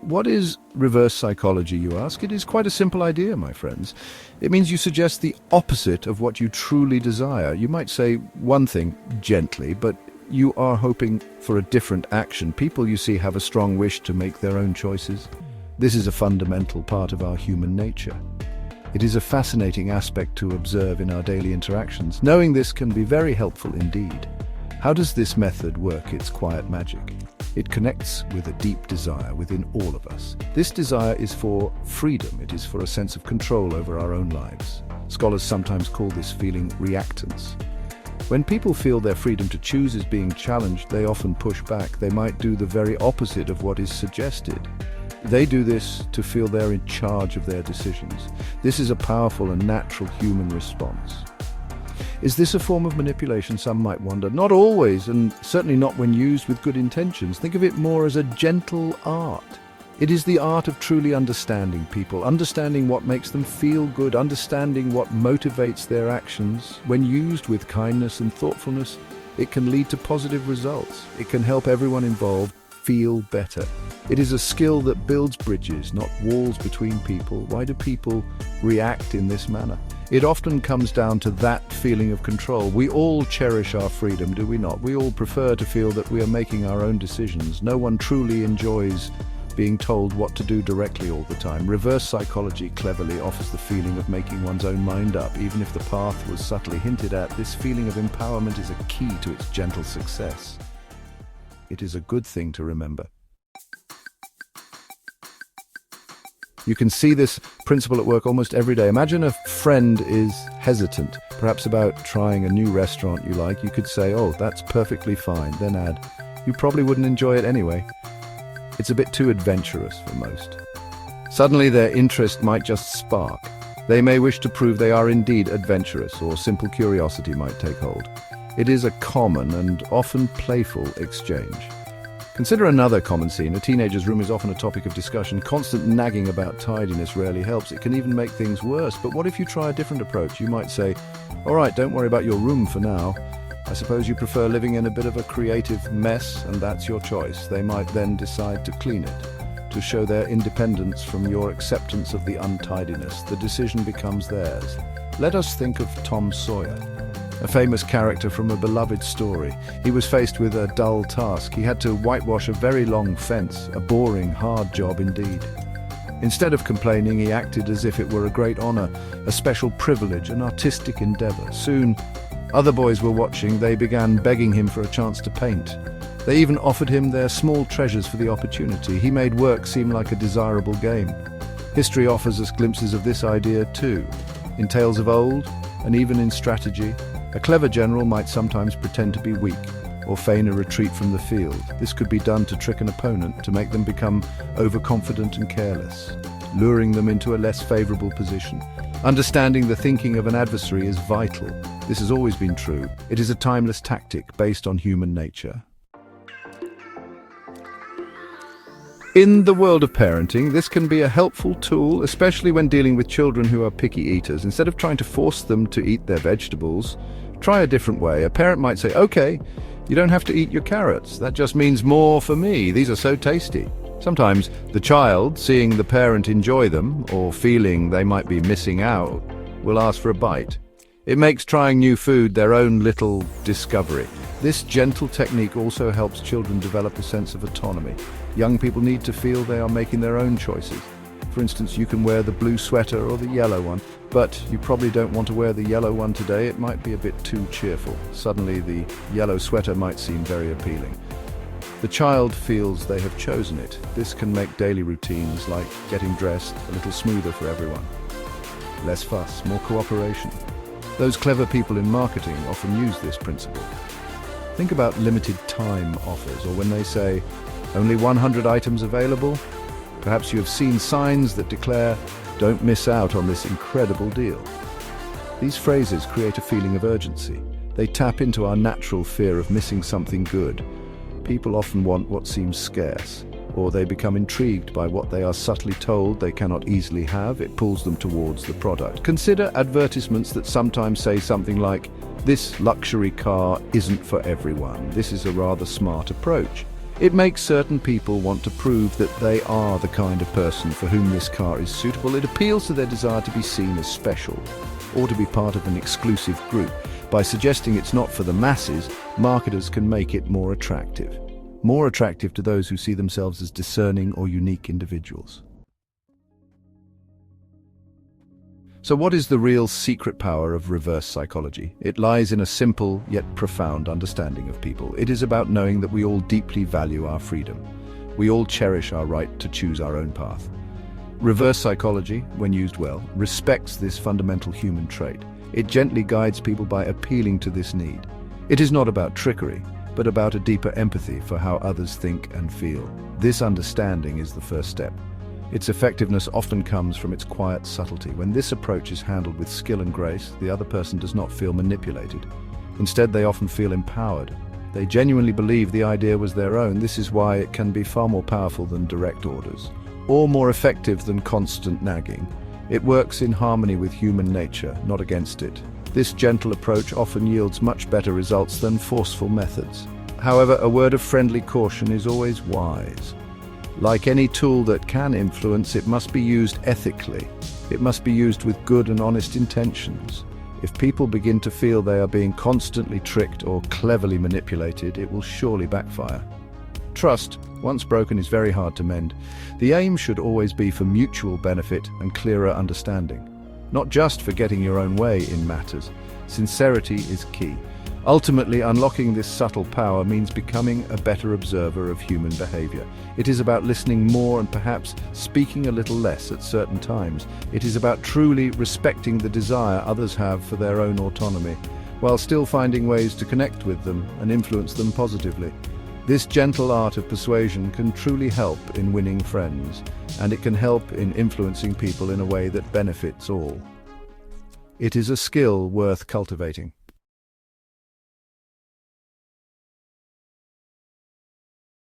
What is reverse psychology, you ask? It is quite a simple idea, my friends. It means you suggest the opposite of what you truly desire. You might say one thing gently, but you are hoping for a different action. People, you see, have a strong wish to make their own choices. This is a fundamental part of our human nature. It is a fascinating aspect to observe in our daily interactions. Knowing this can be very helpful indeed. How does this method work its quiet magic? It connects with a deep desire within all of us. This desire is for freedom. It is for a sense of control over our own lives. Scholars sometimes call this feeling reactance. When people feel their freedom to choose is being challenged, they often push back. They might do the very opposite of what is suggested. They do this to feel they're in charge of their decisions. This is a powerful and natural human response. Is this a form of manipulation, some might wonder? Not always, and certainly not when used with good intentions. Think of it more as a gentle art. It is the art of truly understanding people, understanding what makes them feel good, understanding what motivates their actions. When used with kindness and thoughtfulness, it can lead to positive results. It can help everyone involved feel better. It is a skill that builds bridges, not walls between people. Why do people react in this manner? It often comes down to that feeling of control. We all cherish our freedom, do we not? We all prefer to feel that we are making our own decisions. No one truly enjoys being told what to do directly all the time. Reverse psychology cleverly offers the feeling of making one's own mind up. Even if the path was subtly hinted at, this feeling of empowerment is a key to its gentle success. It is a good thing to remember. You can see this principle at work almost every day. Imagine a friend is hesitant, perhaps about trying a new restaurant you like. You could say, "Oh, that's perfectly fine." Then add, "You probably wouldn't enjoy it anyway." It's a bit too adventurous for most. Suddenly their interest might just spark. They may wish to prove they are indeed adventurous, or simple curiosity might take hold. It is a common and often playful exchange. Consider another common scene. A teenager's room is often a topic of discussion. Constant nagging about tidiness rarely helps. It can even make things worse. But what if you try a different approach? You might say, "All right, don't worry about your room for now. I suppose you prefer living in a bit of a creative mess, and that's your choice." They might then decide to clean it, to show their independence from your acceptance of the untidiness. The decision becomes theirs. Let us think of Tom Sawyer, a famous character from a beloved story. He was faced with a dull task. He had to whitewash a very long fence, a boring, hard job indeed. Instead of complaining, he acted as if it were a great honor, a special privilege, an artistic endeavor. Soon, other boys were watching. They began begging him for a chance to paint. They even offered him their small treasures for the opportunity. He made work seem like a desirable game. History offers us glimpses of this idea too. In tales of old, and even in strategy, a clever general might sometimes pretend to be weak, or feign a retreat from the field. This could be done to trick an opponent, to make them become overconfident and careless, luring them into a less favorable position. Understanding the thinking of an adversary is vital. This has always been true. It is a timeless tactic based on human nature. In the world of parenting, this can be a helpful tool, especially when dealing with children who are picky eaters. Instead of trying to force them to eat their vegetables, try a different way. A parent might say, "Okay, you don't have to eat your carrots. That just means more for me. These are so tasty." Sometimes the child, seeing the parent enjoy them, or feeling they might be missing out, will ask for a bite. It makes trying new food their own little discovery. This gentle technique also helps children develop a sense of autonomy. Young people need to feel they are making their own choices. For instance, you can wear the blue sweater or the yellow one, but you probably don't want to wear the yellow one today. It might be a bit too cheerful. Suddenly the yellow sweater might seem very appealing. The child feels they have chosen it. This can make daily routines like getting dressed a little smoother for everyone. Less fuss, more cooperation. Those clever people in marketing often use this principle. Think about limited time offers, or when they say, "Only 100 items available." Perhaps you have seen signs that declare, "Don't miss out on this incredible deal." These phrases create a feeling of urgency. They tap into our natural fear of missing something good. People often want what seems scarce, or they become intrigued by what they are subtly told they cannot easily have. It pulls them towards the product. Consider advertisements that sometimes say something like, "This luxury car isn't for everyone." This is a rather smart approach. It makes certain people want to prove that they are the kind of person for whom this car is suitable. It appeals to their desire to be seen as special, or to be part of an exclusive group. By suggesting it's not for the masses, marketers can make it more attractive. More attractive to those who see themselves as discerning or unique individuals. So what is the real secret power of reverse psychology? It lies in a simple yet profound understanding of people. It is about knowing that we all deeply value our freedom. We all cherish our right to choose our own path. Reverse psychology, when used well, respects this fundamental human trait. It gently guides people by appealing to this need. It is not about trickery, but about a deeper empathy for how others think and feel. This understanding is the first step. Its effectiveness often comes from its quiet subtlety. When this approach is handled with skill and grace, the other person does not feel manipulated. Instead, they often feel empowered. They genuinely believe the idea was their own. This is why it can be far more powerful than direct orders, or more effective than constant nagging. It works in harmony with human nature, not against it. This gentle approach often yields much better results than forceful methods. However, a word of friendly caution is always wise. Like any tool that can influence, it must be used ethically. It must be used with good and honest intentions. If people begin to feel they are being constantly tricked or cleverly manipulated, it will surely backfire. Trust, once broken, is very hard to mend. The aim should always be for mutual benefit and clearer understanding, not just for getting your own way in matters. Sincerity is key. Ultimately, unlocking this subtle power means becoming a better observer of human behavior. It is about listening more and perhaps speaking a little less at certain times. It is about truly respecting the desire others have for their own autonomy, while still finding ways to connect with them and influence them positively. This gentle art of persuasion can truly help in winning friends, and it can help in influencing people in a way that benefits all. It is a skill worth cultivating.